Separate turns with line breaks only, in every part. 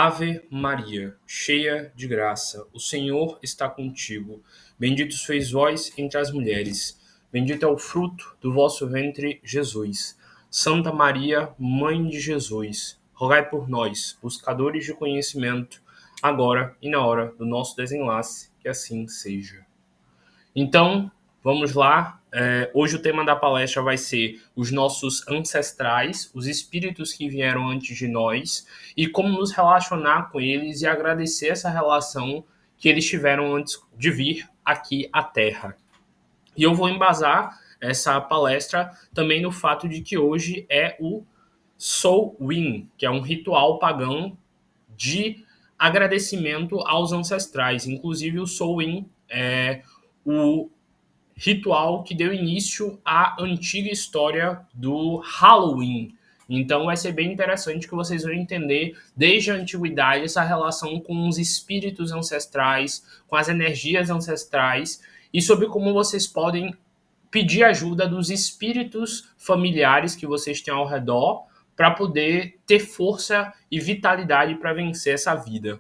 Ave Maria, cheia de graça, o Senhor está contigo. Bendito sois vós entre as mulheres. Bendito é o fruto do vosso ventre, Jesus. Santa Maria, Mãe de Jesus, rogai por nós, buscadores de conhecimento, agora e na hora do nosso desenlace, que assim seja. Então, vamos lá. Hoje o tema da palestra vai ser os nossos ancestrais, os espíritos que vieram antes de nós e como nos relacionar com eles e agradecer essa relação que eles tiveram antes de vir aqui à Terra. E eu vou embasar essa palestra também no fato de que hoje é o Samhain, que é um ritual pagão de agradecimento aos ancestrais. Inclusive, o Samhain é o ritual que deu início à antiga história do Halloween. Então vai ser bem interessante que vocês vão entender desde a antiguidade essa relação com os espíritos ancestrais, com as energias ancestrais e sobre como vocês podem pedir ajuda dos espíritos familiares que vocês têm ao redor para poder ter força e vitalidade para vencer essa vida.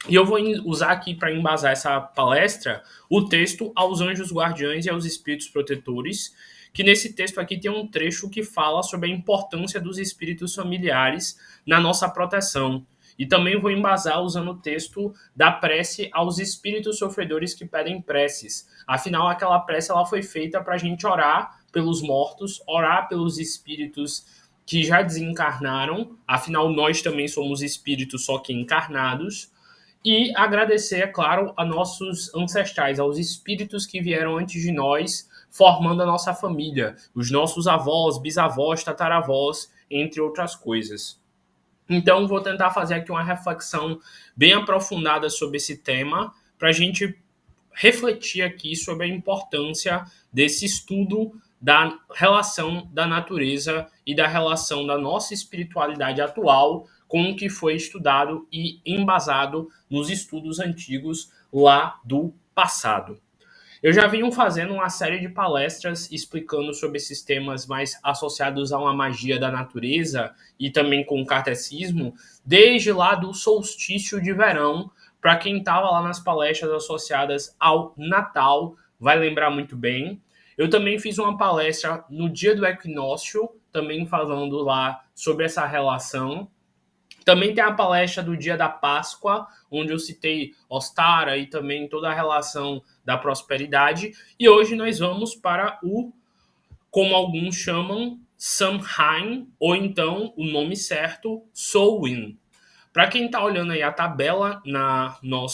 E eu vou usar aqui para embasar essa palestra o texto Aos Anjos Guardiães e aos Espíritos Protetores, que nesse texto aqui tem um trecho que fala sobre a importância dos espíritos familiares na nossa proteção. E também vou embasar usando o texto da prece aos espíritos sofredores que pedem preces. Afinal, aquela prece ela foi feita para a gente orar pelos mortos, orar pelos espíritos que já desencarnaram. Afinal, nós também somos espíritos, só que encarnados. E agradecer, é claro, a nossos ancestrais, aos espíritos que vieram antes de nós, formando a nossa família, os nossos avós, bisavós, tataravós, entre outras coisas. Então, vou tentar fazer aqui uma reflexão bem aprofundada sobre esse tema, para a gente refletir aqui sobre a importância desse estudo da relação da natureza e da relação da nossa espiritualidade atual com o que foi estudado e embasado nos estudos antigos lá do passado. Eu já venho fazendo uma série de palestras explicando sobre esses temas mais associados a uma magia da natureza e também com o kardecismo, desde lá do solstício de verão. Para quem estava lá nas palestras associadas ao Natal, vai lembrar muito bem. Eu também fiz uma palestra no dia do equinócio, também falando lá sobre essa relação. Também tem a palestra do dia da Páscoa, onde eu citei Ostara e também toda a relação da prosperidade. E hoje nós vamos para o, como alguns chamam, Samhain, ou então o nome certo, Samhain. Para quem está olhando aí a tabela no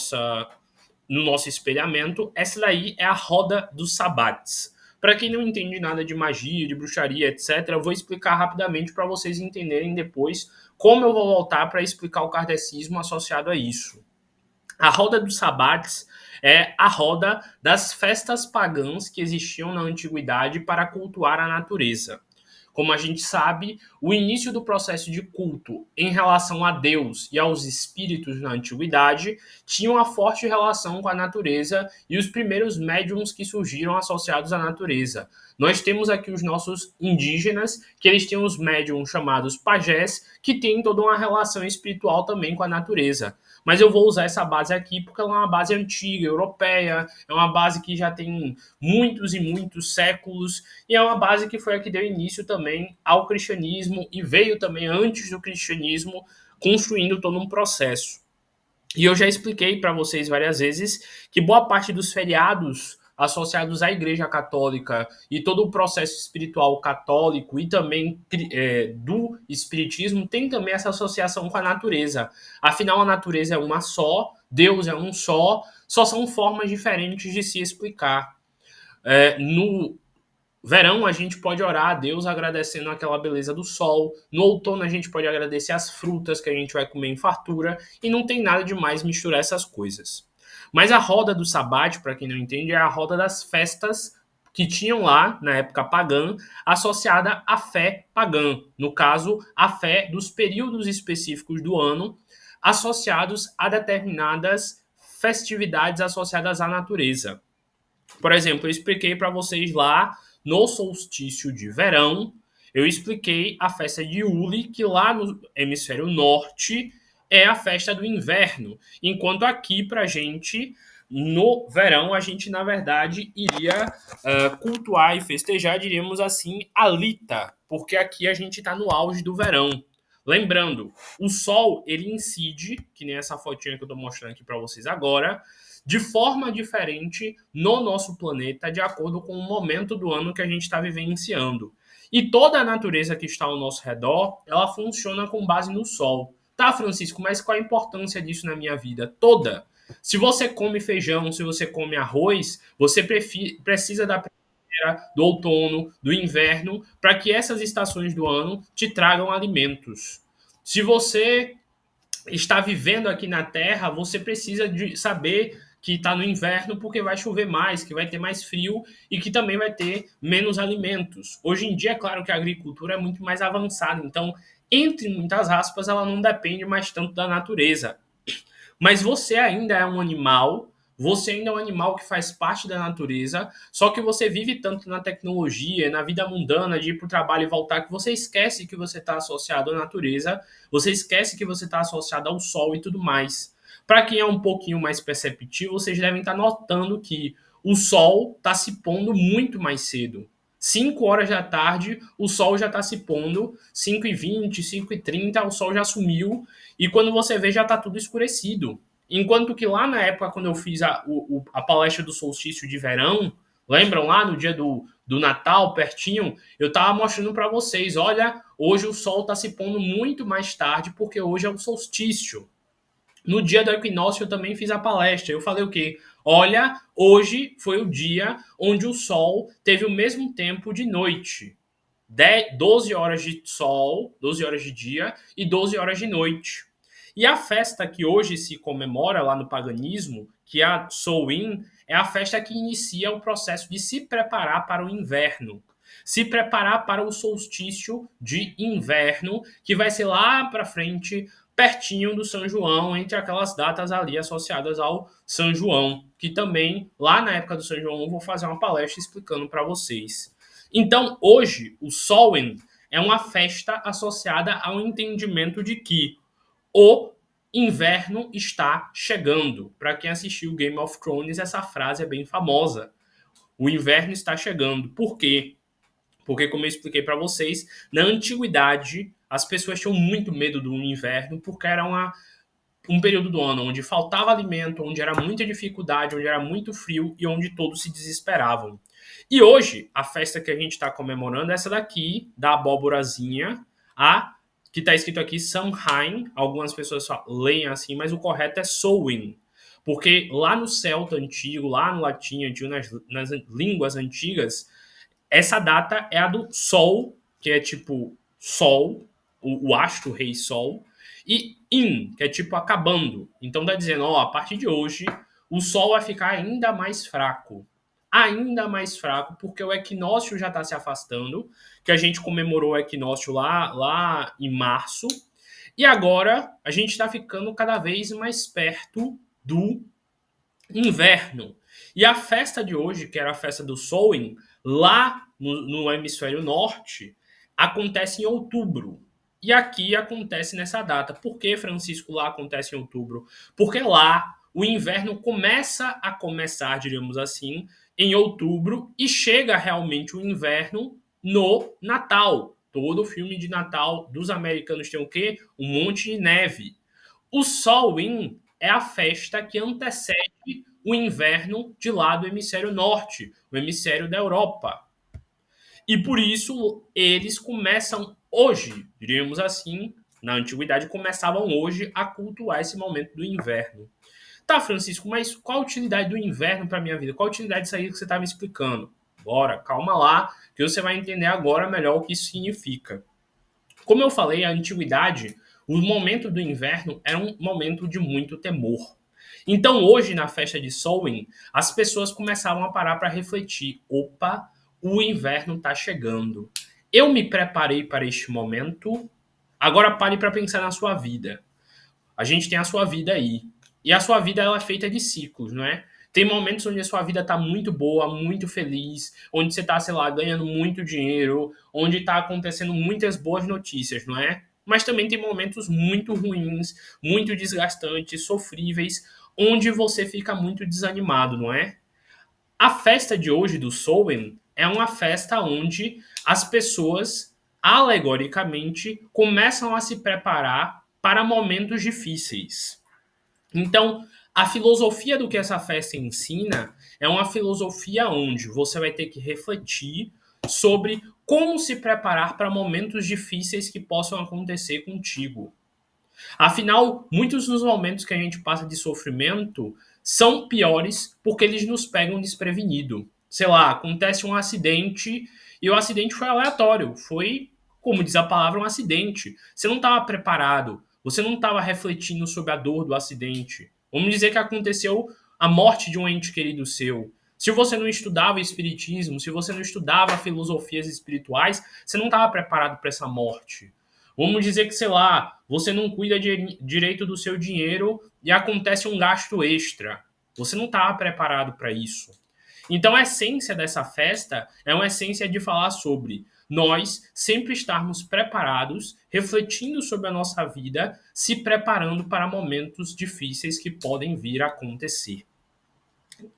nosso espelhamento, essa daí é a roda dos sabates. Para quem não entende nada de magia, de bruxaria, etc., eu vou explicar rapidamente para vocês entenderem depois como eu vou voltar para explicar o kardecismo associado a isso. A roda dos sabates é a roda das festas pagãs que existiam na antiguidade para cultuar a natureza. Como a gente sabe, o início do processo de culto em relação a Deus e aos espíritos na antiguidade tinha uma forte relação com a natureza e os primeiros médiums que surgiram associados à natureza. Nós temos aqui os nossos indígenas, que eles têm os médiums chamados pajés, que têm toda uma relação espiritual também com a natureza. Mas eu vou usar essa base aqui porque ela é uma base antiga, europeia, é uma base que já tem muitos e muitos séculos, e é uma base que foi a que deu início também ao cristianismo e veio também antes do cristianismo, construindo todo um processo. E eu já expliquei para vocês várias vezes que boa parte dos feriados associados à Igreja Católica e todo o processo espiritual católico e também do espiritismo tem também essa associação com a natureza. Afinal, a natureza é uma só, Deus é um só são formas diferentes de se explicar. No verão, a gente pode orar a Deus agradecendo aquela beleza do sol. No outono, a gente pode agradecer as frutas que a gente vai comer em fartura. E não tem nada de mais misturar essas coisas. Mas a roda do sabate, para quem não entende, é a roda das festas que tinham lá, na época pagã, associada à fé pagã. No caso, a fé dos períodos específicos do ano, associados a determinadas festividades associadas à natureza. Por exemplo, eu expliquei para vocês lá no solstício de verão, eu expliquei a festa de Uli, que lá no hemisfério norte é a festa do inverno. Enquanto aqui, pra gente, no verão, a gente, na verdade, iria cultuar e festejar, diríamos assim, a Lita, porque aqui a gente está no auge do verão. Lembrando, o Sol, ele incide, que nem essa fotinha que eu estou mostrando aqui para vocês agora, de forma diferente no nosso planeta, de acordo com o momento do ano que a gente está vivenciando. E toda a natureza que está ao nosso redor, ela funciona com base no Sol. Tá, Francisco, mas qual a importância disso na minha vida? Toda. Se você come feijão, se você come arroz, você precisa da primavera, do outono, do inverno, para que essas estações do ano te tragam alimentos. Se você está vivendo aqui na Terra, você precisa de saber que está no inverno porque vai chover mais, que vai ter mais frio e que também vai ter menos alimentos. Hoje em dia, é claro que a agricultura é muito mais avançada, então, entre muitas aspas, ela não depende mais tanto da natureza. Mas você ainda é um animal, você ainda é um animal que faz parte da natureza, só que você vive tanto na tecnologia, na vida mundana, de ir para o trabalho e voltar, que você esquece que você está associado à natureza, você esquece que você está associado ao sol e tudo mais. Para quem é um pouquinho mais perceptivo, vocês devem estar notando que o sol está se pondo muito mais cedo. 5 horas da tarde, o sol já está se pondo, 5h20, 5h30, o sol já sumiu, e quando você vê, já está tudo escurecido. Enquanto que lá na época, quando eu fiz a palestra do solstício de verão, lembram lá no dia do Natal, pertinho, eu estava mostrando para vocês, olha, hoje o sol está se pondo muito mais tarde, porque hoje é o solstício. No dia do equinócio eu também fiz a palestra. Eu falei o quê? Olha, hoje foi o dia onde o sol teve o mesmo tempo de noite. 12 horas de sol, 12 horas de dia e 12 horas de noite. E a festa que hoje se comemora lá no paganismo, que é a Samhain, é a festa que inicia o processo de se preparar para o inverno. Se preparar para o solstício de inverno, que vai ser lá para frente, pertinho do São João, entre aquelas datas ali associadas ao São João, que também, lá na época do São João, eu vou fazer uma palestra explicando para vocês. Então, hoje, o Samhain é uma festa associada ao entendimento de que o inverno está chegando. Para quem assistiu Game of Thrones, essa frase é bem famosa. O inverno está chegando. Por quê? Porque, como eu expliquei para vocês, na antiguidade as pessoas tinham muito medo do inverno porque era um período do ano onde faltava alimento, onde era muita dificuldade, onde era muito frio e onde todos se desesperavam. E hoje, a festa que a gente está comemorando é essa daqui, da abóborazinha, a que está escrito aqui Samhain. Algumas pessoas só leem assim, mas o correto é Samhain. Porque lá no celta antigo, lá no latim antigo, nas línguas antigas, essa data é a do Sol, que é tipo Sol, o astro rei Sol, e In, que é tipo acabando. Então tá dizendo, ó, a partir de hoje, o Sol vai ficar ainda mais fraco. Ainda mais fraco, porque o equinócio já está se afastando, que a gente comemorou o equinócio lá em março, e agora a gente está ficando cada vez mais perto do inverno. E a festa de hoje, que era a festa do Samhain, lá no hemisfério norte, acontece em outubro. E aqui acontece nessa data. Por que, Francisco, lá acontece em outubro? Porque lá o inverno começa a começar, diríamos assim, em outubro e chega realmente o inverno no Natal. Todo filme de Natal dos americanos tem o quê? Um monte de neve. O Samhain é a festa que antecede o inverno de lá do hemisfério norte, o hemisfério da Europa. E por isso eles começam hoje, diríamos assim, na antiguidade começavam hoje a cultuar esse momento do inverno. Tá, Francisco, mas qual a utilidade do inverno para minha vida? Qual a utilidade disso aí que você está me explicando? Bora, calma lá, que você vai entender agora melhor o que isso significa. Como eu falei, a antiguidade, o momento do inverno era um momento de muito temor. Então, hoje, na festa de Samhain, as pessoas começavam a parar para refletir: opa, o inverno está chegando. Eu me preparei para este momento. Agora pare para pensar na sua vida. A gente tem a sua vida aí. E a sua vida ela é feita de ciclos, não é? Tem momentos onde a sua vida está muito boa, muito feliz, onde você está, sei lá, ganhando muito dinheiro, onde está acontecendo muitas boas notícias, não é? mas também tem momentos muito ruins, muito desgastantes, sofríveis, onde você fica muito desanimado, não é? A festa de hoje do Samhain é uma festa onde as pessoas, alegoricamente, começam a se preparar para momentos difíceis. Então, a filosofia do que essa festa ensina é uma filosofia onde você vai ter que refletir sobre como se preparar para momentos difíceis que possam acontecer contigo. Afinal, muitos dos momentos que a gente passa de sofrimento são piores porque eles nos pegam desprevenido. Sei lá, acontece um acidente e o acidente foi aleatório, foi, como diz a palavra, um acidente. Você não estava preparado, você não estava refletindo sobre a dor do acidente. Vamos dizer que aconteceu a morte de um ente querido seu. Se você não estudava espiritismo, se você não estudava filosofias espirituais, você não estava preparado para essa morte. Vamos dizer que, sei lá, você não cuida direito do seu dinheiro e acontece um gasto extra. Você não estava preparado para isso. Então, a essência dessa festa é uma essência de falar sobre nós sempre estarmos preparados, refletindo sobre a nossa vida, se preparando para momentos difíceis que podem vir a acontecer.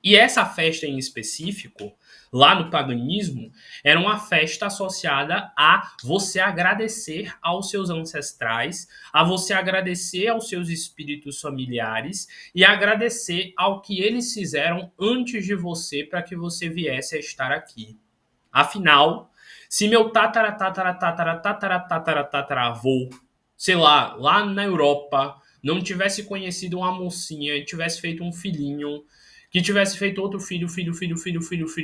E essa festa em específico, lá no paganismo, era uma festa associada a você agradecer aos seus ancestrais, a você agradecer aos seus espíritos familiares e agradecer ao que eles fizeram antes de você para que você viesse a estar aqui. Afinal, se meu tataravô, sei lá na Europa, não tivesse conhecido uma mocinha e tivesse feito um filhinho, que tivesse feito outro filho,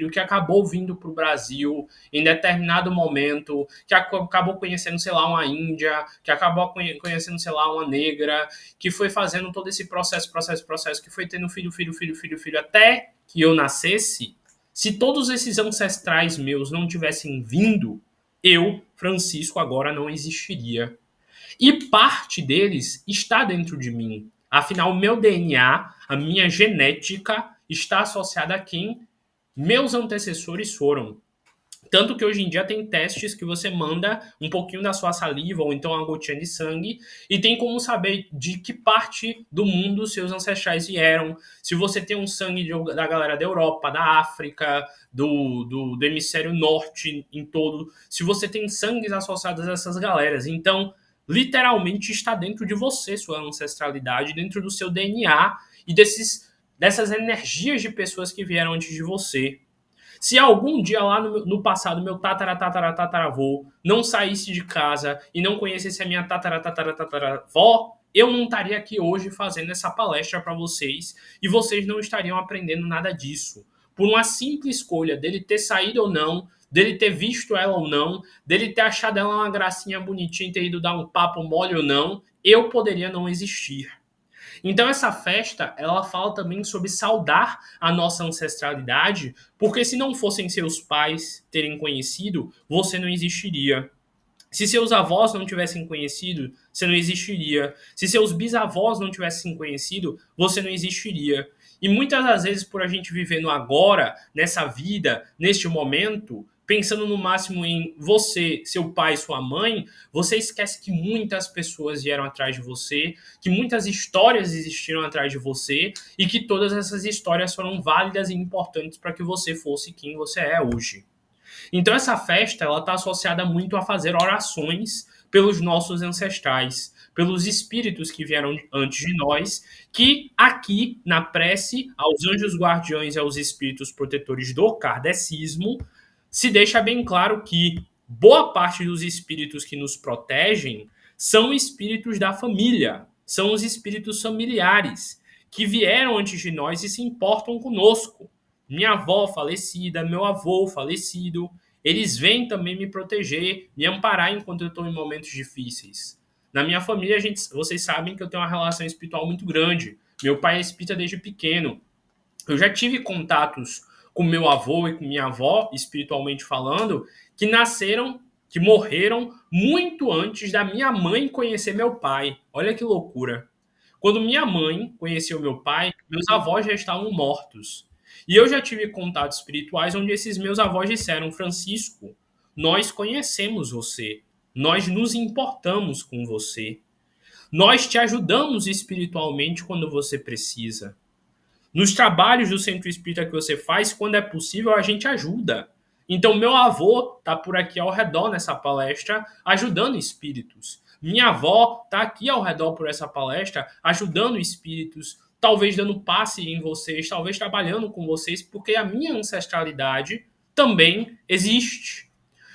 que acabou vindo para o Brasil em determinado momento, que acabou conhecendo, sei lá, uma índia, que acabou conhecendo, sei lá, uma negra, que foi fazendo todo esse processo, que foi tendo filho, até que eu nascesse. Se todos esses ancestrais meus não tivessem vindo, eu, Francisco, agora não existiria. E parte deles está dentro de mim. Afinal, o meu DNA, a minha genética, está associada a quem meus antecessores foram. Tanto que hoje em dia tem testes que você manda um pouquinho da sua saliva ou então uma gotinha de sangue e tem como saber de que parte do mundo seus ancestrais vieram. Se você tem um sangue da galera da Europa, da África, do hemisfério norte em todo. Se você tem sangues associados a essas galeras. Então, literalmente está dentro de você sua ancestralidade, dentro do seu DNA e dessas energias de pessoas que vieram antes de você. Se algum dia lá no passado meu tataravô não saísse de casa e não conhecesse a minha tataravó, eu não estaria aqui hoje fazendo essa palestra para vocês e vocês não estariam aprendendo nada disso. Por uma simples escolha dele ter saído ou não, dele ter visto ela ou não, dele ter achado ela uma gracinha bonitinha e ter ido dar um papo mole ou não, eu poderia não existir. Então essa festa, ela fala também sobre saudar a nossa ancestralidade, porque se não fossem seus pais terem conhecido, você não existiria. Se seus avós não tivessem conhecido, você não existiria. Se seus bisavós não tivessem conhecido, você não existiria. E muitas das vezes, por a gente viver no agora, nessa vida, neste momento, pensando no máximo em você, seu pai, sua mãe, você esquece que muitas pessoas vieram atrás de você, que muitas histórias existiram atrás de você e que todas essas histórias foram válidas e importantes para que você fosse quem você é hoje. Então essa festa ela está associada muito a fazer orações pelos nossos ancestrais, pelos espíritos que vieram antes de nós, que aqui na prece aos anjos guardiões e aos espíritos protetores do kardecismo se deixa bem claro que boa parte dos espíritos que nos protegem são espíritos da família, são os espíritos familiares que vieram antes de nós e se importam conosco. Minha avó falecida, meu avô falecido, eles vêm também me proteger, me amparar enquanto eu estou em momentos difíceis. Na minha família, vocês sabem que eu tenho uma relação espiritual muito grande. Meu pai é espírita desde pequeno. Eu já tive contatos com meu avô e com minha avó, espiritualmente falando, que nasceram, que morreram muito antes da minha mãe conhecer meu pai. Olha que loucura. Quando minha mãe conheceu meu pai, meus avós já estavam mortos. E eu já tive contatos espirituais onde esses meus avós disseram: Francisco, nós conhecemos você. nós nos importamos com você. Nós te ajudamos espiritualmente quando você precisa. Nos trabalhos do centro espírita que você faz, quando é possível, a gente ajuda. Então, meu avô está por aqui ao redor nessa palestra, ajudando espíritos. Minha avó está aqui ao redor por essa palestra, ajudando espíritos, talvez dando passe em vocês, talvez trabalhando com vocês, porque a minha ancestralidade também existe.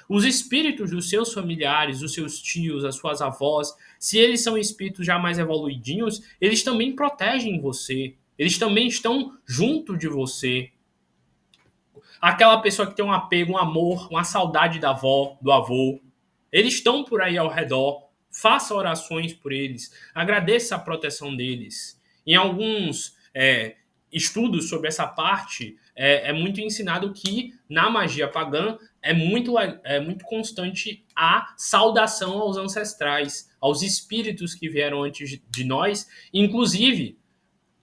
Os espíritos dos seus familiares, dos seus tios, as suas avós, se eles são espíritos já mais evoluidinhos, eles também protegem você. Eles também estão junto de você. Aquela pessoa que tem um apego, um amor, uma saudade da avó, do avô, eles estão por aí ao redor. Faça orações por eles. Agradeça a proteção deles. Em alguns estudos sobre essa parte, é muito ensinado que na magia pagã é muito constante a saudação aos ancestrais, aos espíritos que vieram antes de nós. Inclusive,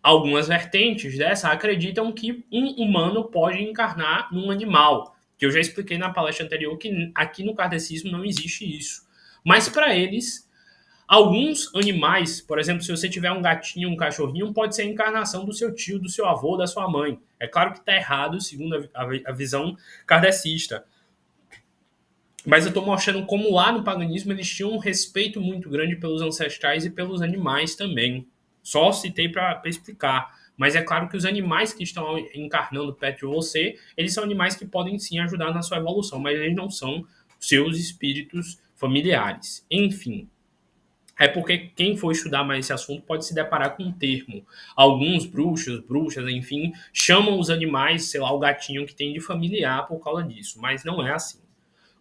algumas vertentes dessa acreditam que um humano pode encarnar num animal, que eu já expliquei na palestra anterior que aqui no kardecismo não existe isso. Mas para eles, alguns animais, por exemplo, se você tiver um gatinho, um cachorrinho, pode ser a encarnação do seu tio, do seu avô, da sua mãe. É claro que está errado, segundo a visão kardecista. Mas eu estou mostrando como lá no paganismo eles tinham um respeito muito grande pelos ancestrais e pelos animais também. Só citei para explicar. Mas é claro que os animais que estão encarnando perto de você, eles são animais que podem sim ajudar na sua evolução, mas eles não são seus espíritos familiares. Enfim, é porque quem for estudar mais esse assunto pode se deparar com um termo. Alguns bruxos, bruxas, enfim, chamam os animais, sei lá, o gatinho que tem de familiar por causa disso, mas não é assim.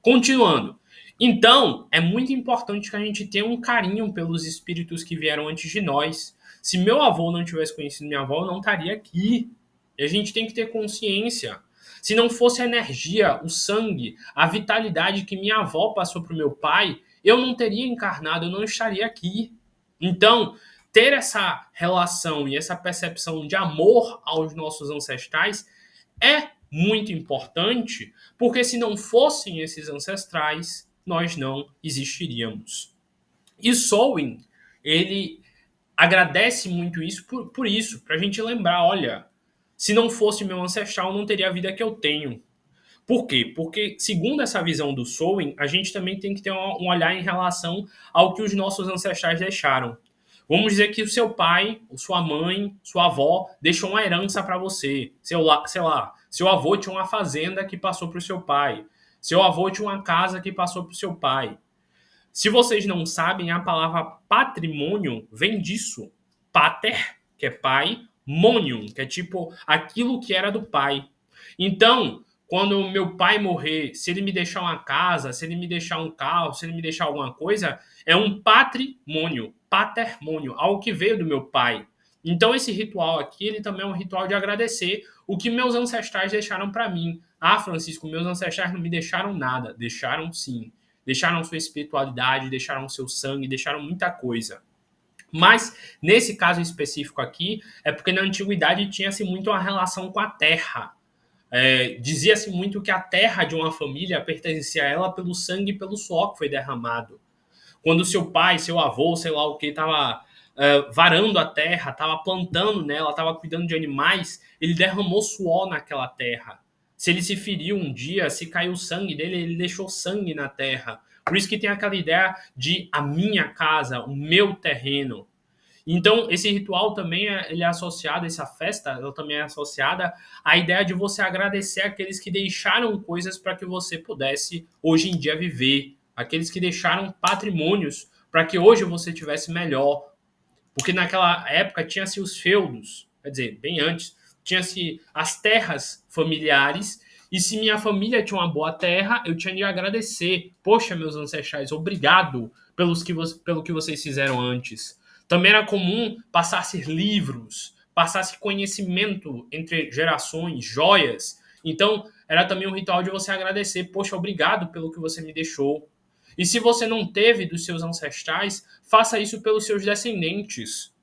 Continuando. Então, é muito importante que a gente tenha um carinho pelos espíritos que vieram antes de nós. Se meu avô não tivesse conhecido minha avó, eu não estaria aqui. E a gente tem que ter consciência. Se não fosse a energia, o sangue, a vitalidade que minha avó passou para o meu pai, eu não teria encarnado, eu não estaria aqui. Então, ter essa relação e essa percepção de amor aos nossos ancestrais é muito importante, porque se não fossem esses ancestrais, nós não existiríamos. E Solwyn, ele agradece muito isso por isso, para a gente lembrar, olha, se não fosse meu ancestral, não teria a vida que eu tenho. Por quê? Porque, segundo essa visão do Solwyn, a gente também tem que ter um olhar em relação ao que os nossos ancestrais deixaram. Vamos dizer que o seu pai, sua mãe, sua avó deixou uma herança para você. Sei lá, seu avô tinha uma fazenda que passou para o seu pai. Seu avô tinha uma casa que passou para o seu pai. Se vocês não sabem, a palavra patrimônio vem disso. Pater, que é pai, monium, que é tipo aquilo que era do pai. Então, quando meu pai morrer, se ele me deixar uma casa, se ele me deixar um carro, se ele me deixar alguma coisa, é um patrimônio, patrimônio, algo que veio do meu pai. Então esse ritual aqui, ele também é um ritual de agradecer o que meus ancestrais deixaram para mim. Ah, Francisco, meus ancestrais não me deixaram nada. Deixaram sim. Deixaram sua espiritualidade, deixaram seu sangue, deixaram muita coisa. Mas, nesse caso específico aqui, é porque na antiguidade tinha-se muito uma relação com a terra. Dizia-se muito que a terra de uma família pertencia a ela pelo sangue e pelo suor que foi derramado. Quando seu pai, seu avô, sei lá o que, estava varando a terra, estava plantando nela, estava cuidando de animais, ele derramou suor naquela terra. Se ele se feriu um dia, se caiu sangue dele, ele deixou sangue na terra. Por isso que tem aquela ideia de a minha casa, o meu terreno. Então, esse ritual também ele é associado, essa festa ela também é associada à ideia de você agradecer aqueles que deixaram coisas para que você pudesse, hoje em dia, viver. Aqueles que deixaram patrimônios para que hoje você tivesse melhor. Porque naquela época tinha-se os feudos, quer dizer, bem antes, tinha-se as terras familiares, e se minha família tinha uma boa terra, eu tinha de agradecer. Poxa, meus ancestrais, obrigado pelo que vocês fizeram antes. Também era comum passar-se livros, passar-se conhecimento entre gerações, joias. Então, era também um ritual de você agradecer. Poxa, obrigado pelo que você me deixou. E se você não teve dos seus ancestrais, faça isso pelos seus descendentes.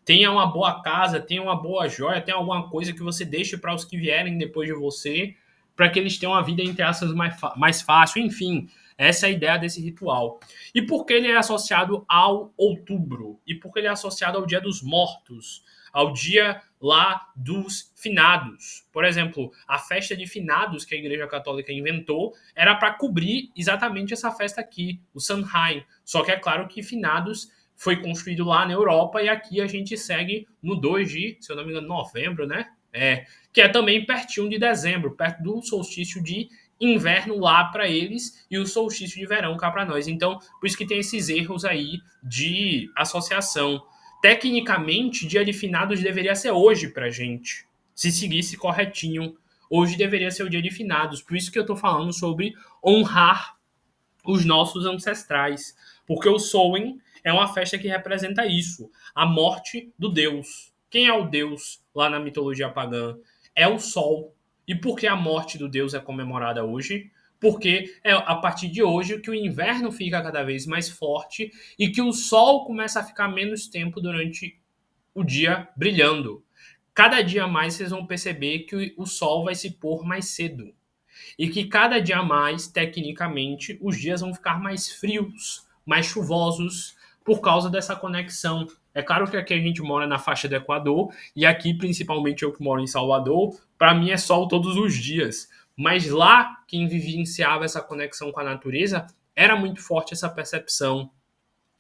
Tenha uma boa casa, tenha uma boa joia, tenha alguma coisa que você deixe para os que vierem depois de você, para que eles tenham uma vida, entre aspas, mais fácil. Enfim, Essa é a ideia desse ritual. E por que ele é associado ao outubro? E por que ele é associado ao Dia dos Mortos? Ao dia lá dos finados. Por exemplo, a festa de finados que a Igreja Católica inventou era para cobrir exatamente essa festa aqui, o Samhain. Só que é claro que finados foi construído lá na Europa e aqui a gente segue no 2 de, se eu não me engano, novembro, né? Que é também pertinho de dezembro, perto do solstício de inverno lá para eles e o solstício de verão cá para nós. Então, por isso que tem esses erros aí de associação. Tecnicamente, dia de finados deveria ser hoje pra gente, se seguisse corretinho. Hoje deveria ser o dia de finados. Por isso que eu tô falando sobre honrar os nossos ancestrais. Porque o Samhain é uma festa que representa isso, a morte do Deus. Quem é o Deus lá na mitologia pagã? É o Sol. E por que a morte do Deus é comemorada hoje? Porque é a partir de hoje que o inverno fica cada vez mais forte e que o Sol começa a ficar menos tempo durante o dia brilhando. Cada dia mais vocês vão perceber que o Sol vai se pôr mais cedo e que cada dia mais, tecnicamente, os dias vão ficar mais frios, mais chuvosos, por causa dessa conexão. É claro que aqui a gente mora na faixa do Equador, e aqui, principalmente eu que moro em Salvador, para mim é sol todos os dias. Mas lá, quem vivenciava essa conexão com a natureza, era muito forte essa percepção.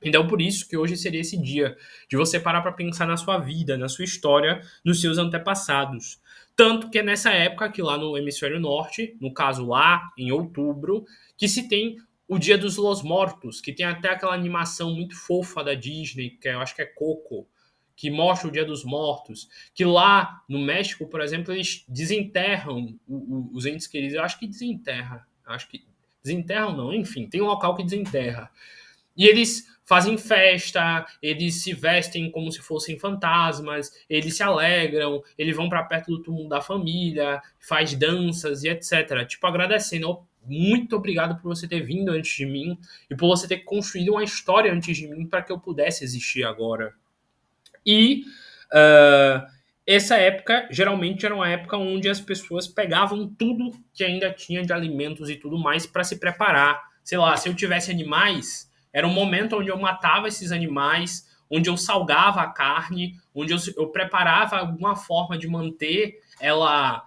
Então, por isso que hoje seria esse dia de você parar para pensar na sua vida, na sua história, nos seus antepassados. Tanto que é nessa época que lá no hemisfério norte, no caso lá em outubro, que se tem o Dia dos Los Mortos, que tem até aquela animação muito fofa da Disney, que eu acho que é Coco, que mostra o Dia dos Mortos, que lá no México, por exemplo, eles desenterram os entes queridos. Eu acho que desenterra, acho que desenterram não, enfim, tem um local que desenterra. E eles fazem festa, eles se vestem como se fossem fantasmas, eles se alegram, eles vão para perto do túmulo da família, faz danças e etc. Tipo, agradecendo. Oh, muito obrigado por você ter vindo antes de mim e por você ter construído uma história antes de mim para que eu pudesse existir agora. E essa época geralmente era uma época onde as pessoas pegavam tudo que ainda tinha de alimentos e tudo mais para se preparar. Sei lá, se eu tivesse animais, era um momento onde eu matava esses animais, onde eu salgava a carne, onde eu preparava alguma forma de manter ela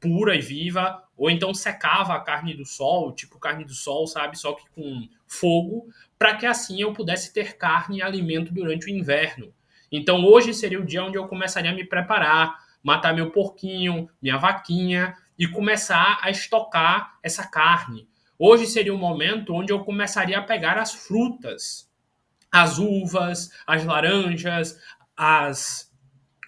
pura e viva, ou então secava a carne do sol, tipo carne do sol, sabe? Só que com fogo, para que assim eu pudesse ter carne e alimento durante o inverno. Então hoje seria o dia onde eu começaria a me preparar, matar meu porquinho, minha vaquinha e começar a estocar essa carne. Hoje seria o momento onde eu começaria a pegar as frutas, as uvas, as laranjas, as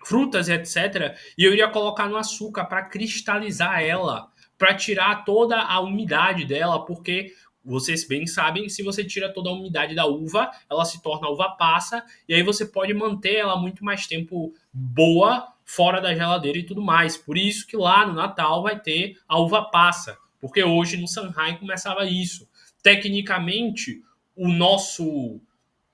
frutas, etc. E eu iria colocar no açúcar para cristalizar ela, para tirar toda a umidade dela, porque vocês bem sabem, se você tira toda a umidade da uva, ela se torna uva passa, e aí você pode manter ela muito mais tempo boa, fora da geladeira e tudo mais. Por isso que lá no Natal vai ter a uva passa, porque hoje no Samhain começava isso. Tecnicamente, o nosso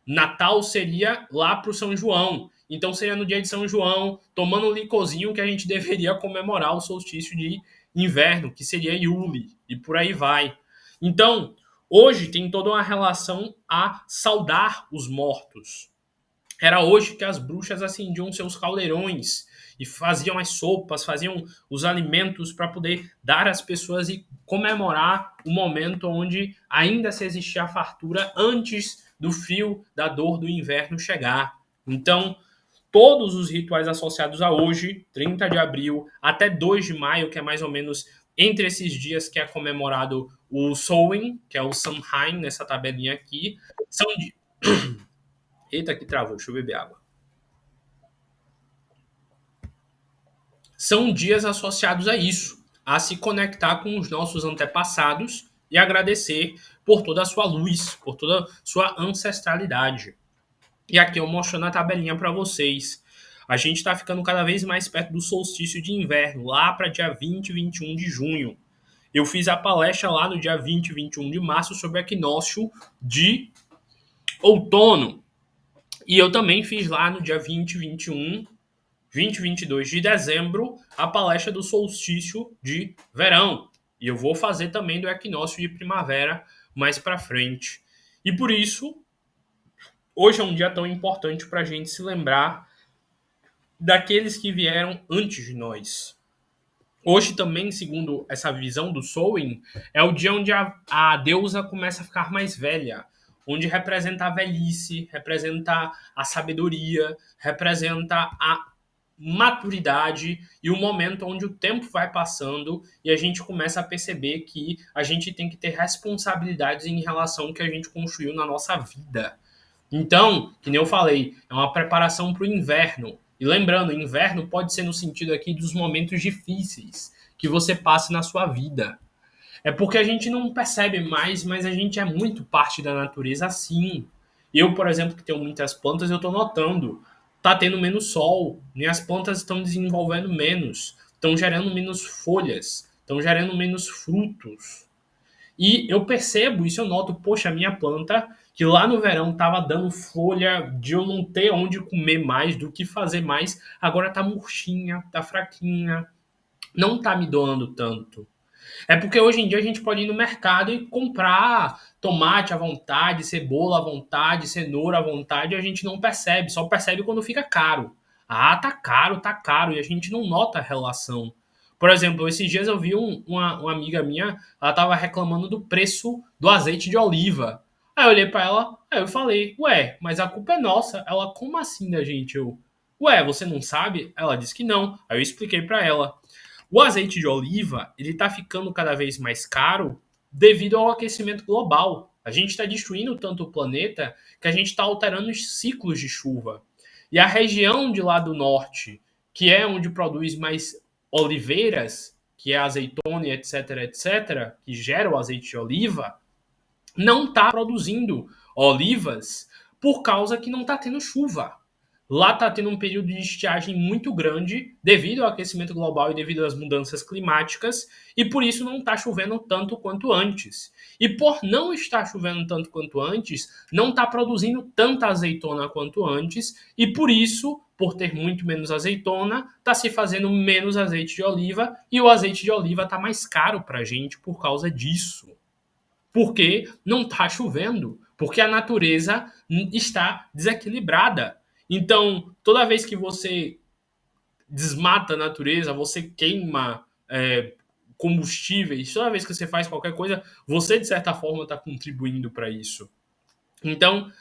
Natal seria lá para o São João. Então seria no dia de São João, tomando um licorzinho que a gente deveria comemorar o solstício de inverno, que seria Yule, e por aí vai. Então, hoje tem toda uma relação a saudar os mortos. Era hoje que as bruxas acendiam seus caldeirões e faziam as sopas, faziam os alimentos para poder dar às pessoas e comemorar o momento onde ainda se existia a fartura antes do frio, da dor do inverno chegar. Então, todos os rituais associados a hoje, 30 de abril até 2 de maio, que é mais ou menos entre esses dias que é comemorado o Samhain, que é o Samhain nessa tabelinha aqui, são de... Eita, que travou, deixa eu beber água. São dias associados a isso, a se conectar com os nossos antepassados e agradecer por toda a sua luz, por toda a sua ancestralidade. E aqui eu mostrando a tabelinha para vocês. A gente está ficando cada vez mais perto do solstício de inverno, lá para dia 20 e 21 de junho. Eu fiz a palestra lá no dia 20 e 21 de março sobre o equinócio de outono. E eu também fiz lá no dia 20 e 22 de dezembro, a palestra do solstício de verão. E eu vou fazer também do equinócio de primavera, mais para frente. E por isso, hoje é um dia tão importante para a gente se lembrar daqueles que vieram antes de nós. Hoje também, segundo essa visão do Samhain, é o dia onde a deusa começa a ficar mais velha, onde representa a velhice, representa a sabedoria, representa a maturidade e o momento onde o tempo vai passando e a gente começa a perceber que a gente tem que ter responsabilidades em relação ao que a gente construiu na nossa vida. Então, que nem eu falei, é uma preparação para o inverno. E lembrando, inverno pode ser no sentido aqui dos momentos difíceis que você passe na sua vida. É porque a gente não percebe mais, mas a gente é muito parte da natureza assim. Eu, por exemplo, que tenho muitas plantas, eu estou notando. Tá tendo menos sol, minhas plantas estão desenvolvendo menos, estão gerando menos folhas, estão gerando menos frutos. E eu percebo isso, eu noto, poxa, a minha planta, que lá no verão estava dando folha de eu não ter onde comer mais, do que fazer mais, agora tá murchinha, tá fraquinha, não tá me doando tanto. É porque hoje em dia a gente pode ir no mercado e comprar tomate à vontade, cebola à vontade, cenoura à vontade, e a gente não percebe, só percebe quando fica caro. Ah, tá caro, e a gente não nota a relação. Por exemplo, esses dias eu vi uma amiga minha, ela estava reclamando do preço do azeite de oliva. Aí eu olhei para ela, aí eu falei, ué, mas a culpa é nossa. Ela, como assim da gente? Eu, ué, você não sabe? Ela disse que não. Aí eu expliquei para ela. O azeite de oliva ele está ficando cada vez mais caro devido ao aquecimento global. A gente está destruindo tanto o planeta que a gente está alterando os ciclos de chuva. E a região de lá do norte, que é onde produz mais oliveiras, que é azeitona, etc, etc, que gera o azeite de oliva, não está produzindo olivas por causa que não está tendo chuva. Lá está tendo um período de estiagem muito grande devido ao aquecimento global e devido às mudanças climáticas, e por isso não está chovendo tanto quanto antes. E por não estar chovendo tanto quanto antes, não está produzindo tanta azeitona quanto antes, e por isso, por ter muito menos azeitona, está se fazendo menos azeite de oliva, e o azeite de oliva está mais caro para a gente por causa disso. Porque não está chovendo, porque a natureza está desequilibrada. Então, toda vez que você desmata a natureza, você queima combustíveis, toda vez que você faz qualquer coisa, você, de certa forma, está contribuindo para isso. Então,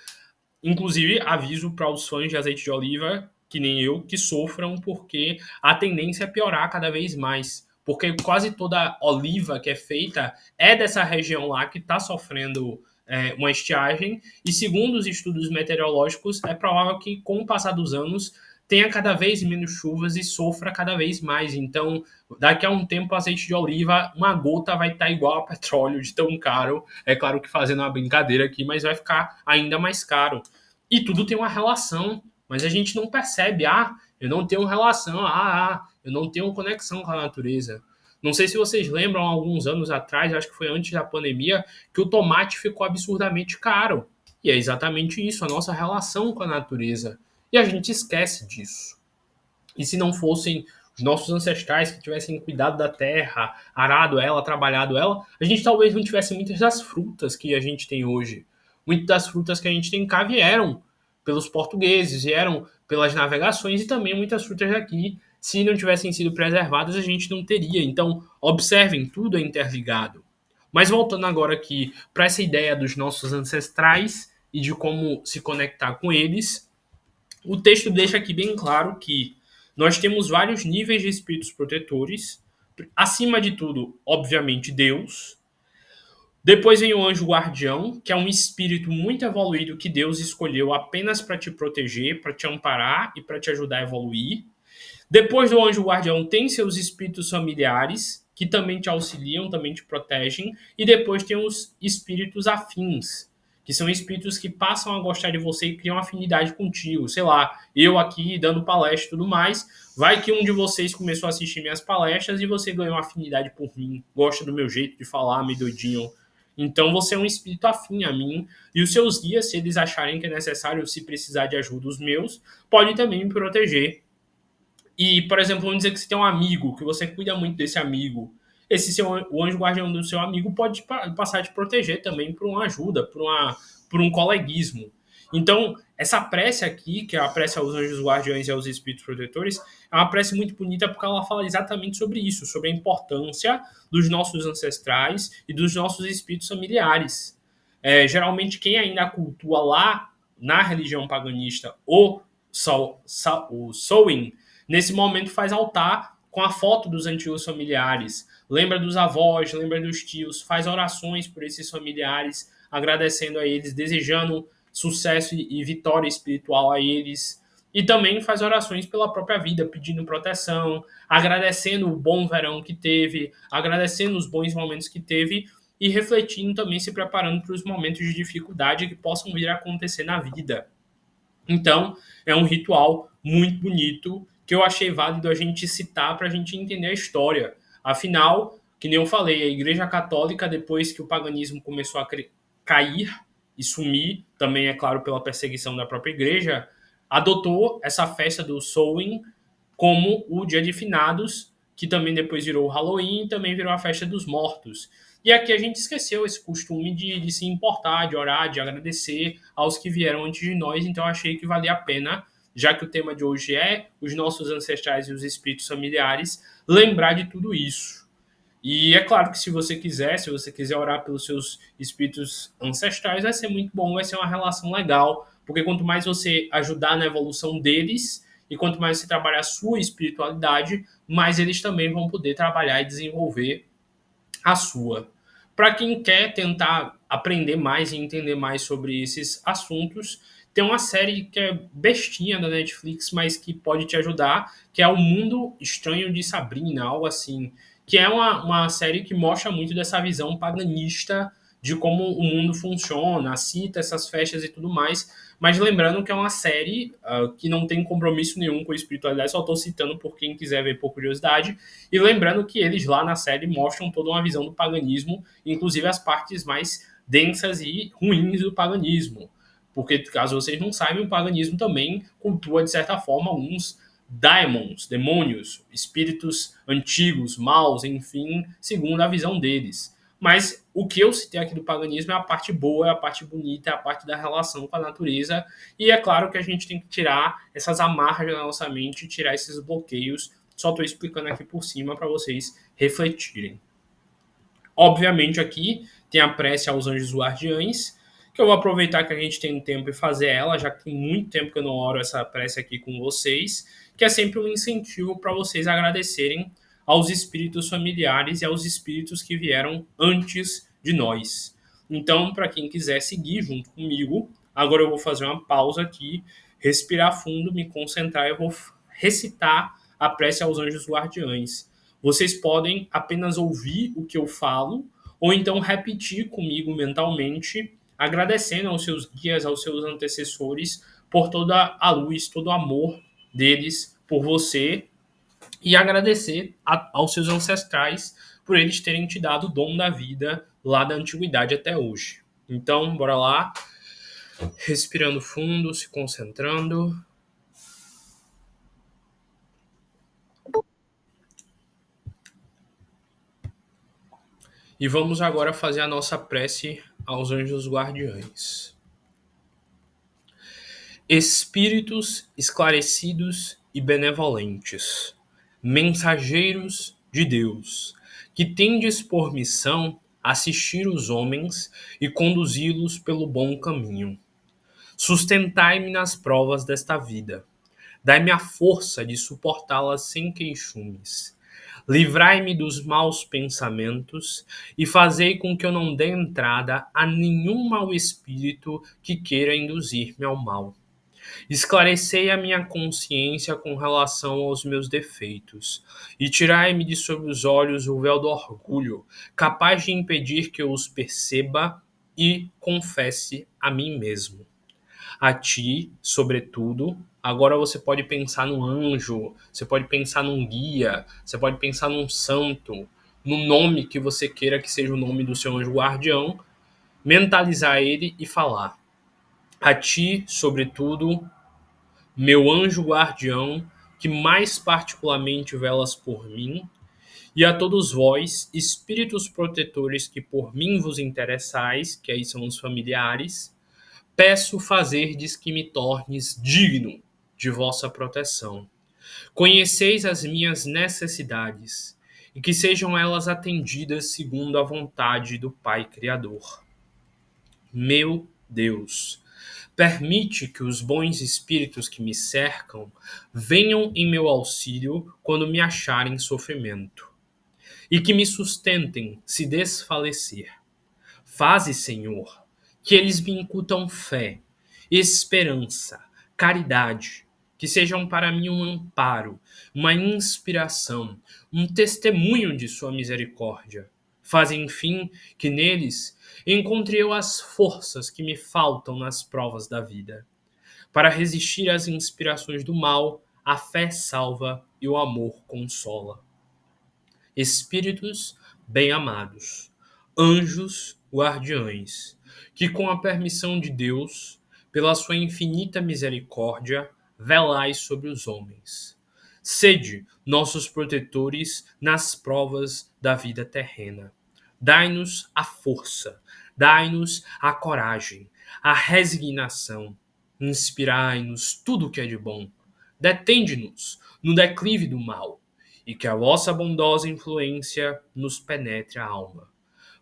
inclusive, aviso para os fãs de azeite de oliva, que nem eu, que sofram, porque a tendência é piorar cada vez mais. Porque quase toda oliva que é feita é dessa região lá que está sofrendo uma estiagem. E segundo os estudos meteorológicos, é provável que com o passar dos anos tenha cada vez menos chuvas e sofra cada vez mais. Então, daqui a um tempo, o azeite de oliva, uma gota vai estar igual a petróleo de tão caro. É claro que fazendo uma brincadeira aqui, mas vai ficar ainda mais caro. E tudo tem uma relação, mas a gente não percebe. Ah, eu não tenho relação. Eu não tenho conexão com a natureza. Não sei se vocês lembram, alguns anos atrás, acho que foi antes da pandemia, que o tomate ficou absurdamente caro. E é exatamente isso, a nossa relação com a natureza. E a gente esquece disso. E se não fossem os nossos ancestrais que tivessem cuidado da terra, arado ela, trabalhado ela, a gente talvez não tivesse muitas das frutas que a gente tem hoje. Muitas das frutas que a gente tem cá vieram pelos portugueses, vieram pelas navegações e também muitas frutas daqui, se não tivessem sido preservadas, a gente não teria. Então, observem, tudo é interligado. Mas voltando agora aqui para essa ideia dos nossos ancestrais e de como se conectar com eles, o texto deixa aqui bem claro que nós temos vários níveis de espíritos protetores. Acima de tudo, obviamente, Deus. Depois vem o anjo guardião, que é um espírito muito evoluído que Deus escolheu apenas para te proteger, para te amparar e para te ajudar a evoluir. Depois do anjo guardião, tem seus espíritos familiares, que também te auxiliam, também te protegem. E depois tem os espíritos afins, que são espíritos que passam a gostar de você e criam afinidade contigo. Sei lá, eu aqui dando palestra e tudo mais, vai que um de vocês começou a assistir minhas palestras e você ganhou afinidade por mim, gosta do meu jeito de falar, meio doidinho. Então você é um espírito afim a mim, e os seus guias, se eles acharem que é necessário, se precisar de ajuda dos meus, podem também me proteger. E, por exemplo, vamos dizer que você tem um amigo, que você cuida muito desse amigo. o anjo guardião do seu amigo pode passar a te proteger também por uma ajuda, por um coleguismo. Então, essa prece aqui, que é a prece aos anjos guardiões e aos espíritos protetores, é uma prece muito bonita porque ela fala exatamente sobre isso, sobre a importância dos nossos ancestrais e dos nossos espíritos familiares. Geralmente, quem ainda cultua lá na religião paganista o Samhain, nesse momento faz altar com a foto dos antigos familiares, lembra dos avós, lembra dos tios, faz orações por esses familiares, agradecendo a eles, desejando sucesso e vitória espiritual a eles. E também faz orações pela própria vida, pedindo proteção, agradecendo o bom verão que teve, agradecendo os bons momentos que teve e refletindo também, se preparando para os momentos de dificuldade que possam vir a acontecer na vida. Então, é um ritual muito bonito que eu achei válido a gente citar para a gente entender a história. Afinal, que nem eu falei, a Igreja Católica, depois que o paganismo começou a cair e sumir, também, é claro, pela perseguição da própria Igreja, adotou essa festa do Samhain como o Dia de Finados, que também depois virou o Halloween e também virou a Festa dos Mortos. E aqui a gente esqueceu esse costume de se importar, de orar, de agradecer aos que vieram antes de nós, então achei que valia a pena, já que o tema de hoje é os nossos ancestrais e os espíritos familiares, lembrar de tudo isso. E é claro que se você quiser orar pelos seus espíritos ancestrais, vai ser muito bom, vai ser uma relação legal, porque quanto mais você ajudar na evolução deles, e quanto mais você trabalhar a sua espiritualidade, mais eles também vão poder trabalhar e desenvolver a sua. Para quem quer tentar aprender mais e entender mais sobre esses assuntos, tem uma série que é bestinha da Netflix, mas que pode te ajudar, que é O Mundo Estranho de Sabrina, algo assim. Que é uma série que mostra muito dessa visão paganista de como o mundo funciona, cita essas festas e tudo mais. Mas lembrando que é uma série que não tem compromisso nenhum com a espiritualidade, só estou citando por quem quiser ver por curiosidade. E lembrando que eles lá na série mostram toda uma visão do paganismo, inclusive as partes mais densas e ruins do paganismo. Porque, caso vocês não saibam, o paganismo também cultua, de certa forma, alguns daemons, demônios, espíritos antigos, maus, enfim, segundo a visão deles. Mas o que eu citei aqui do paganismo é a parte boa, é a parte bonita, é a parte da relação com a natureza. E é claro que a gente tem que tirar essas amarras da nossa mente, tirar esses bloqueios. Só estou explicando aqui por cima para vocês refletirem. Obviamente aqui tem a prece aos anjos guardiães, que eu vou aproveitar que a gente tem tempo e fazer ela, já que tem muito tempo que eu não oro essa prece aqui com vocês, que é sempre um incentivo para vocês agradecerem aos espíritos familiares e aos espíritos que vieram antes de nós. Então, para quem quiser seguir junto comigo, agora eu vou fazer uma pausa aqui, respirar fundo, me concentrar e eu vou recitar a prece aos anjos guardiães. Vocês podem apenas ouvir o que eu falo, ou então repetir comigo mentalmente, agradecendo aos seus guias, aos seus antecessores, por toda a luz, todo o amor deles por você, e agradecer aos seus ancestrais por eles terem te dado o dom da vida lá da antiguidade até hoje. Então, bora lá, respirando fundo, se concentrando. E vamos agora fazer a nossa prece aos anjos guardiães. Espíritos esclarecidos e benevolentes, mensageiros de Deus, que tendes por missão assistir os homens e conduzi-los pelo bom caminho. Sustentai-me nas provas desta vida. Dai-me a força de suportá-las sem queixumes. Livrai-me dos maus pensamentos e fazei com que eu não dê entrada a nenhum mau espírito que queira induzir-me ao mal. Esclarecei a minha consciência com relação aos meus defeitos, e tirai-me de sob os olhos o véu do orgulho, capaz de impedir que eu os perceba e confesse a mim mesmo. A ti, sobretudo, agora você pode pensar num anjo, você pode pensar num guia, você pode pensar num santo, no nome que você queira que seja o nome do seu anjo guardião, mentalizar ele e falar. A ti, sobretudo, meu anjo guardião, que mais particularmente velas por mim, E a todos vós, espíritos protetores que por mim vos interessais, que aí são os familiares, peço fazerdes que me tornes digno de vossa proteção. Conheceis as minhas necessidades, e que sejam elas atendidas segundo a vontade do Pai Criador. Meu Deus, permite que os bons espíritos que me cercam venham em meu auxílio quando me acharem sofrimento, e que me sustentem se desfalecer. Faze, Senhor, que eles me incutam fé, esperança, caridade, que sejam para mim um amparo, uma inspiração, um testemunho de sua misericórdia. Faze, enfim, que neles encontre eu as forças que me faltam nas provas da vida. Para resistir às inspirações do mal, a fé salva e o amor consola. Espíritos bem-amados, anjos guardiães, que com a permissão de Deus, pela sua infinita misericórdia, velai sobre os homens. Sede nossos protetores nas provas da vida terrena. Dai-nos a força, dai-nos a coragem, a resignação. Inspirai-nos tudo o que é de bom. Detende-nos no declive do mal, e que a vossa bondosa influência nos penetre a alma.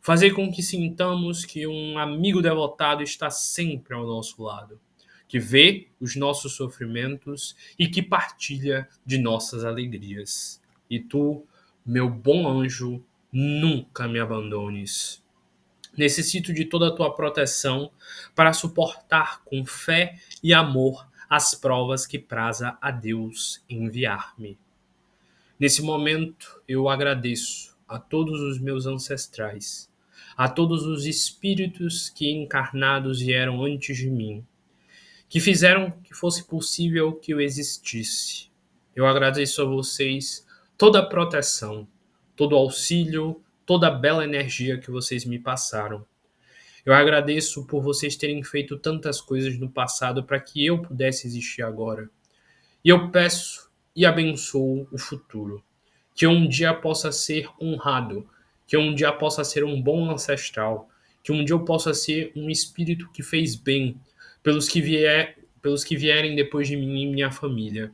Fazer com que sintamos que um amigo devotado está sempre ao nosso lado, que vê os nossos sofrimentos e que partilha de nossas alegrias. E tu, meu bom anjo, nunca me abandones. Necessito de toda a tua proteção para suportar com fé e amor as provas que praza a Deus enviar-me. Nesse momento, eu agradeço a todos os meus ancestrais, a todos os espíritos que encarnados vieram antes de mim, que fizeram que fosse possível que eu existisse. Eu agradeço a vocês toda a proteção, todo o auxílio, toda a bela energia que vocês me passaram. Eu agradeço por vocês terem feito tantas coisas no passado para que eu pudesse existir agora. E eu peço e abençoo o futuro. Que eu um dia possa ser honrado, que eu um dia possa ser um bom ancestral, que um dia eu possa ser um espírito que fez bem pelos que vierem depois de mim e minha família.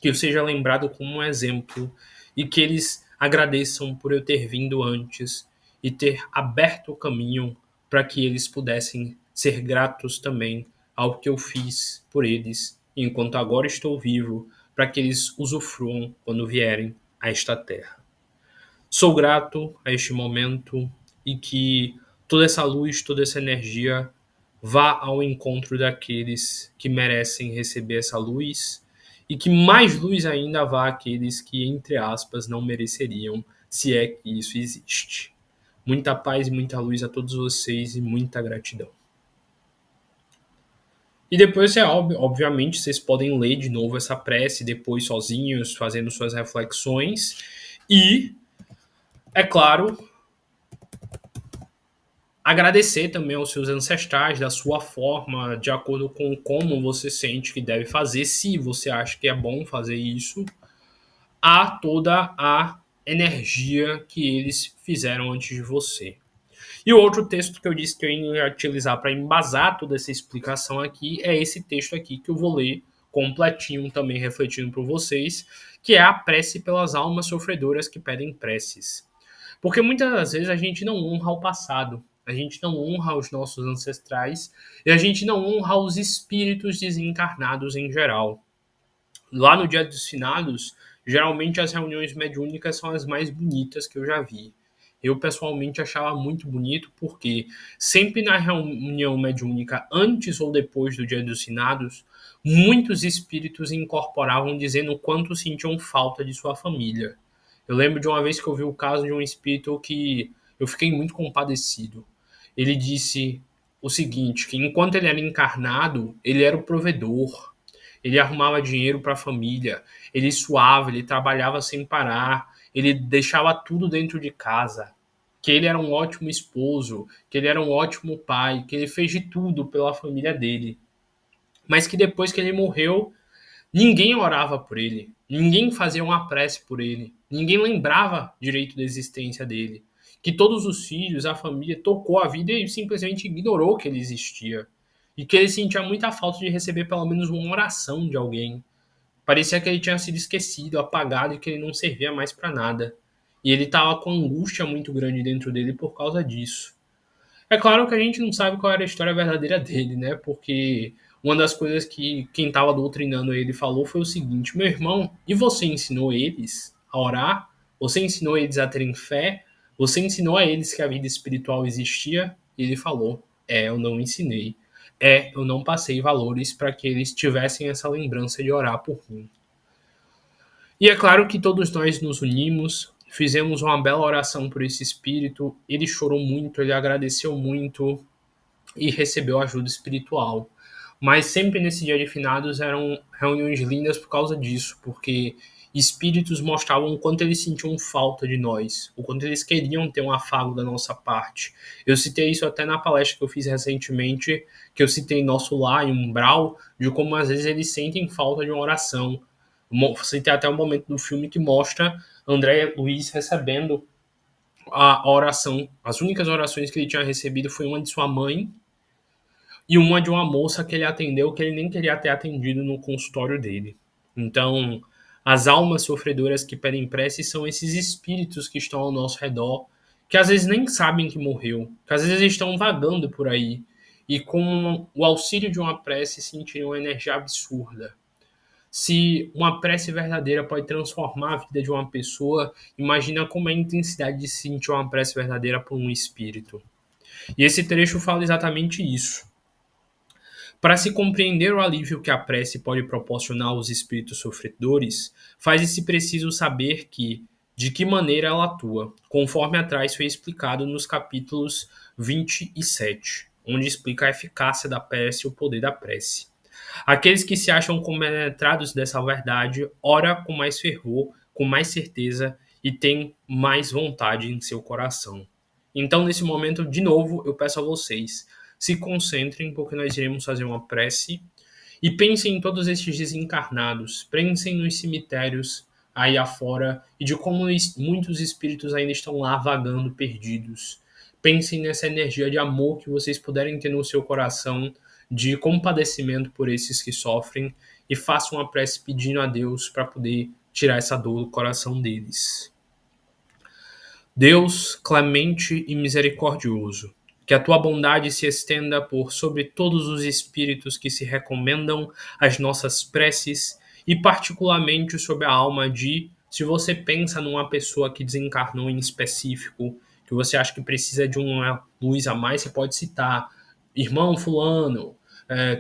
Que eu seja lembrado como um exemplo e que eles agradeçam por eu ter vindo antes e ter aberto o caminho para que eles pudessem ser gratos também ao que eu fiz por eles, enquanto agora estou vivo, para que eles usufruam quando vierem a esta terra. Sou grato a este momento e que toda essa luz, toda essa energia vá ao encontro daqueles que merecem receber essa luz e que mais luz ainda vá àqueles que, entre aspas, não mereceriam, se é que isso existe. Muita paz e muita luz a todos vocês e muita gratidão. E depois, obviamente, vocês podem ler de novo essa prece, depois sozinhos, fazendo suas reflexões. E, é claro, agradecer também aos seus ancestrais da sua forma, de acordo com como você sente que deve fazer, se você acha que é bom fazer isso, a toda a energia que eles fizeram antes de você. E o outro texto que eu disse que eu ia utilizar para embasar toda essa explicação aqui é esse texto aqui que eu vou ler completinho também refletindo para vocês, que é a prece pelas almas sofredoras que pedem preces. Porque muitas das vezes a gente não honra o passado, a gente não honra os nossos ancestrais e a gente não honra os espíritos desencarnados em geral. Lá no Dia dos Finados, geralmente as reuniões mediúnicas são as mais bonitas que eu já vi. Eu pessoalmente achava muito bonito porque sempre na reunião mediúnica, antes ou depois do Dia dos Finados, muitos espíritos incorporavam dizendo o quanto sentiam falta de sua família. Eu lembro de uma vez que eu vi o caso de um espírito que eu fiquei muito compadecido. Ele disse o seguinte, que enquanto ele era encarnado, ele era o provedor, ele arrumava dinheiro para a família, ele suava, ele trabalhava sem parar, ele deixava tudo dentro de casa, que ele era um ótimo esposo, que ele era um ótimo pai, que ele fez de tudo pela família dele. Mas que depois que ele morreu, Ninguém orava por ele, ninguém fazia uma prece por ele, ninguém lembrava direito da existência dele. Que todos os filhos, a família, tocou a vida e simplesmente ignorou que ele existia. E que ele sentia muita falta de receber pelo menos uma oração de alguém. Parecia que ele tinha sido esquecido, apagado e que ele não servia mais para nada. E ele estava com angústia muito grande dentro dele por causa disso. É claro que a gente não sabe qual era a história verdadeira dele, né? Porque uma das coisas que quem estava doutrinando ele falou foi o seguinte: meu irmão, e você ensinou eles a orar? Você ensinou eles a terem fé? Você ensinou a eles que a vida espiritual existia? E ele falou: eu não ensinei. Eu não passei valores para que eles tivessem essa lembrança de orar por mim. E é claro que todos nós nos unimos, fizemos uma bela oração por esse espírito. Ele chorou muito, ele agradeceu muito, e recebeu ajuda espiritual. Mas sempre nesse dia de finados eram reuniões lindas por causa disso, porque espíritos mostravam o quanto eles sentiam falta de nós, o quanto eles queriam ter um afago da nossa parte. Eu citei isso até na palestra que eu fiz recentemente, que eu citei Nosso Lar e Umbral, de como às vezes eles sentem falta de uma oração. Citei até um momento do filme que mostra André Luiz recebendo a oração. As únicas orações que ele tinha recebido foi uma de sua mãe e uma de uma moça que ele atendeu que ele nem queria ter atendido no consultório dele. Então, as almas sofredoras que pedem prece são esses espíritos que estão ao nosso redor, que às vezes nem sabem que morreu, que às vezes estão vagando por aí, e com o auxílio de uma prece sentiram uma energia absurda. Se uma prece verdadeira pode transformar a vida de uma pessoa, imagina como é a intensidade de sentir uma prece verdadeira por um espírito. E esse trecho fala exatamente isso. Para se compreender o alívio que a prece pode proporcionar aos espíritos sofredores, faz-se preciso saber de que maneira ela atua, conforme atrás foi explicado nos capítulos 27, onde explica a eficácia da prece e o poder da prece. Aqueles que se acham compenetrados dessa verdade, ora com mais fervor, com mais certeza e têm mais vontade em seu coração. Então, nesse momento, de novo, eu peço a vocês, se concentrem, porque nós iremos fazer uma prece. E pensem em todos estes desencarnados. Pensem nos cemitérios aí afora e de como muitos espíritos ainda estão lá vagando, perdidos. Pensem nessa energia de amor que vocês puderem ter no seu coração, de compadecimento por esses que sofrem, e façam uma prece pedindo a Deus para poder tirar essa dor do coração deles. Deus, clemente e misericordioso, que a tua bondade se estenda por sobre todos os espíritos que se recomendam às nossas preces e particularmente sobre a alma se você pensa numa pessoa que desencarnou em específico, que você acha que precisa de uma luz a mais, você pode citar irmão fulano,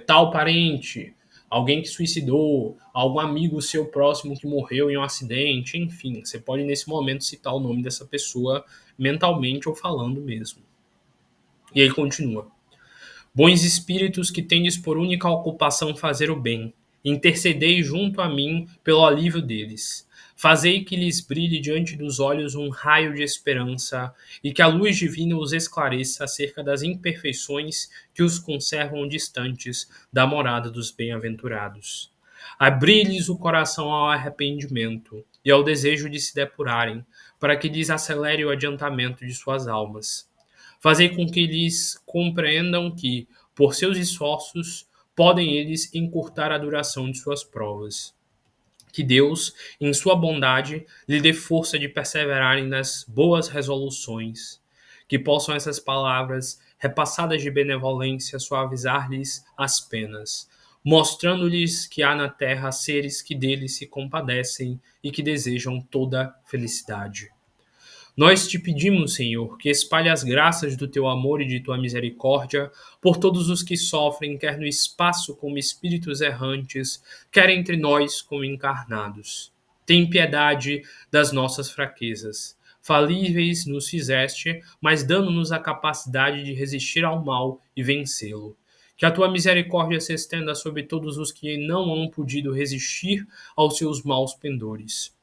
tal parente, alguém que suicidou, algum amigo seu próximo que morreu em um acidente, enfim, você pode nesse momento citar o nome dessa pessoa mentalmente ou falando mesmo. E aí continua. Bons espíritos que tendes por única ocupação fazer o bem, intercedei junto a mim pelo alívio deles. Fazei que lhes brilhe diante dos olhos um raio de esperança e que a luz divina os esclareça acerca das imperfeições que os conservam distantes da morada dos bem-aventurados. Abri-lhes o coração ao arrependimento e ao desejo de se depurarem, para que lhes acelere o adiantamento de suas almas. Fazei com que eles compreendam que, por seus esforços, podem eles encurtar a duração de suas provas. Que Deus, em sua bondade, lhe dê força de perseverarem nas boas resoluções. Que possam essas palavras, repassadas de benevolência, suavizar-lhes as penas, mostrando-lhes que há na terra seres que deles se compadecem e que desejam toda felicidade. Nós te pedimos, Senhor, que espalhe as graças do teu amor e de tua misericórdia por todos os que sofrem, quer no espaço como espíritos errantes, quer entre nós como encarnados. Tem piedade das nossas fraquezas. Falíveis nos fizeste, mas dando-nos a capacidade de resistir ao mal e vencê-lo. Que a tua misericórdia se estenda sobre todos os que não hão podido resistir aos seus maus pendores,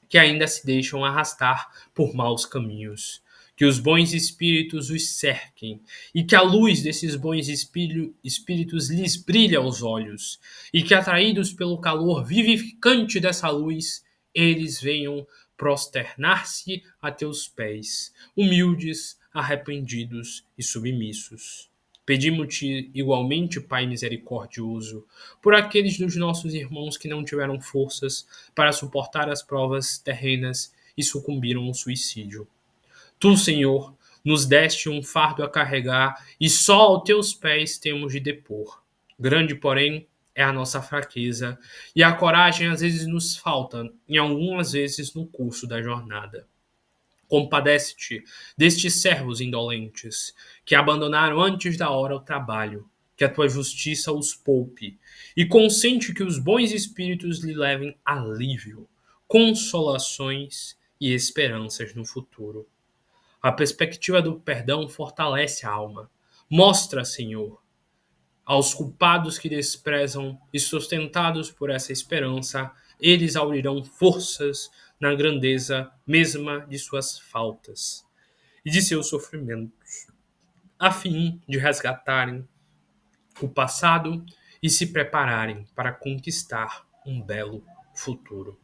que ainda se deixam arrastar por maus caminhos. que os bons espíritos os cerquem, e que a luz desses bons espíritos lhes brilhe aos olhos, e que, atraídos pelo calor vivificante dessa luz, eles venham prosternar-se a teus pés, humildes, arrependidos e submissos. Pedimos-te igualmente, Pai misericordioso, por aqueles dos nossos irmãos que não tiveram forças para suportar as provas terrenas e sucumbiram ao suicídio. Tu, Senhor, nos deste um fardo a carregar e só aos teus pés temos de depor. Grande, porém, é a nossa fraqueza e a coragem às vezes nos falta, em algumas vezes no curso da jornada. Compadece-te destes servos indolentes, que abandonaram antes da hora o trabalho, que a tua justiça os poupe, e consente que os bons espíritos lhe levem alívio, consolações e esperanças no futuro. A perspectiva do perdão fortalece a alma. Mostra, Senhor, aos culpados que desprezam e sustentados por essa esperança, eles aurirão forças na grandeza mesma de suas faltas e de seus sofrimentos, a fim de resgatarem o passado e se prepararem para conquistar um belo futuro.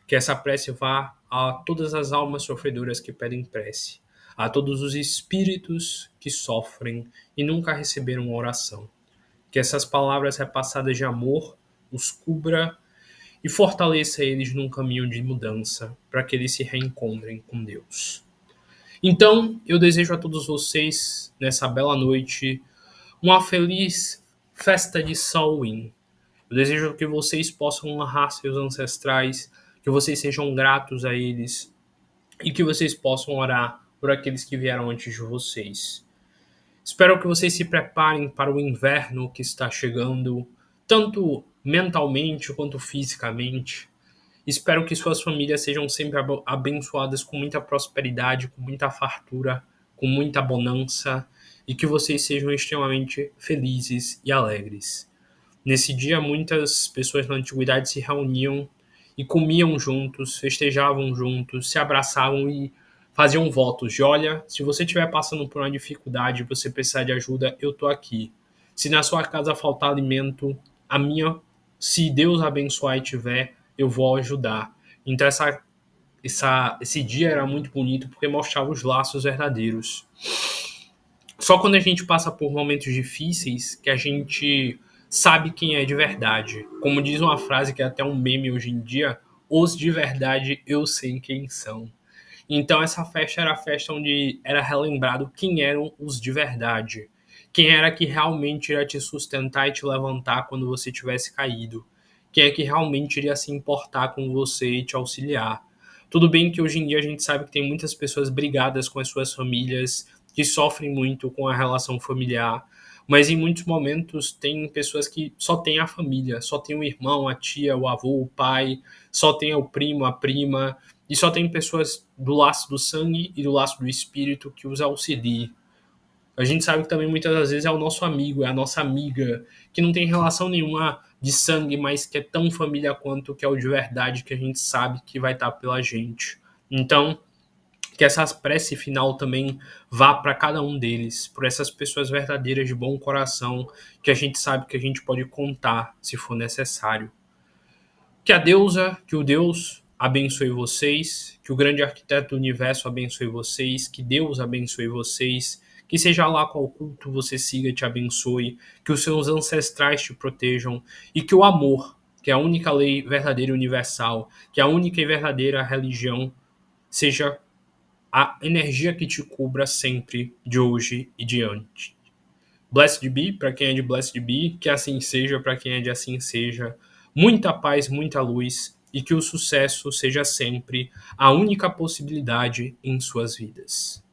Que essa prece vá a todas as almas sofredoras que pedem prece, a todos os espíritos que sofrem e nunca receberam uma oração. Que essas palavras repassadas de amor os cubra e fortaleça eles num caminho de mudança, para que eles se reencontrem com Deus. Então, eu desejo a todos vocês, nessa bela noite, uma feliz festa de Samhain. Eu desejo que vocês possam honrar seus ancestrais, que vocês sejam gratos a eles e que vocês possam orar por aqueles que vieram antes de vocês. Espero que vocês se preparem para o inverno que está chegando, tanto mentalmente quanto fisicamente. Espero que suas famílias sejam sempre abençoadas com muita prosperidade, com muita fartura, com muita bonança e que vocês sejam extremamente felizes e alegres. Nesse dia, muitas pessoas na antiguidade se reuniam e comiam juntos, festejavam juntos, se abraçavam e faziam votos de: olha, se você estiver passando por uma dificuldade e você precisar de ajuda, eu estou aqui. Se na sua casa faltar alimento, se Deus abençoar e tiver, eu vou ajudar. Então esse dia era muito bonito porque mostrava os laços verdadeiros. Só quando a gente passa por momentos difíceis que a gente sabe quem é de verdade. Como diz uma frase que é até um meme hoje em dia: os de verdade eu sei quem são. Então essa festa era a festa onde era relembrado quem eram os de verdade. Quem era que realmente iria te sustentar e te levantar quando você tivesse caído. Quem é que realmente iria se importar com você e te auxiliar. Tudo bem que hoje em dia a gente sabe que tem muitas pessoas brigadas com as suas famílias, que sofrem muito com a relação familiar, mas em muitos momentos tem pessoas que só têm a família, só tem o irmão, a tia, o avô, o pai, só tem o primo, a prima, e só tem pessoas do laço do sangue e do laço do espírito que os auxiliem. A gente sabe que também muitas das vezes é o nosso amigo, é a nossa amiga, que não tem relação nenhuma de sangue, mas que é tão família quanto, que é o de verdade, que a gente sabe que vai estar pela gente. Então, que essa prece final também vá para cada um deles, por essas pessoas verdadeiras de bom coração, que a gente sabe que a gente pode contar se for necessário. Que a deusa, que o Deus abençoe vocês, que o grande arquiteto do universo abençoe vocês, que Deus abençoe vocês, que seja lá qual culto você siga te abençoe, que os seus ancestrais te protejam e que o amor, que é a única lei verdadeira e universal, que é a única e verdadeira religião, seja a energia que te cubra sempre, de hoje e diante. Blessed be, para quem é de Blessed be, que assim seja para quem é de assim seja. Muita paz, muita luz e que o sucesso seja sempre a única possibilidade em suas vidas.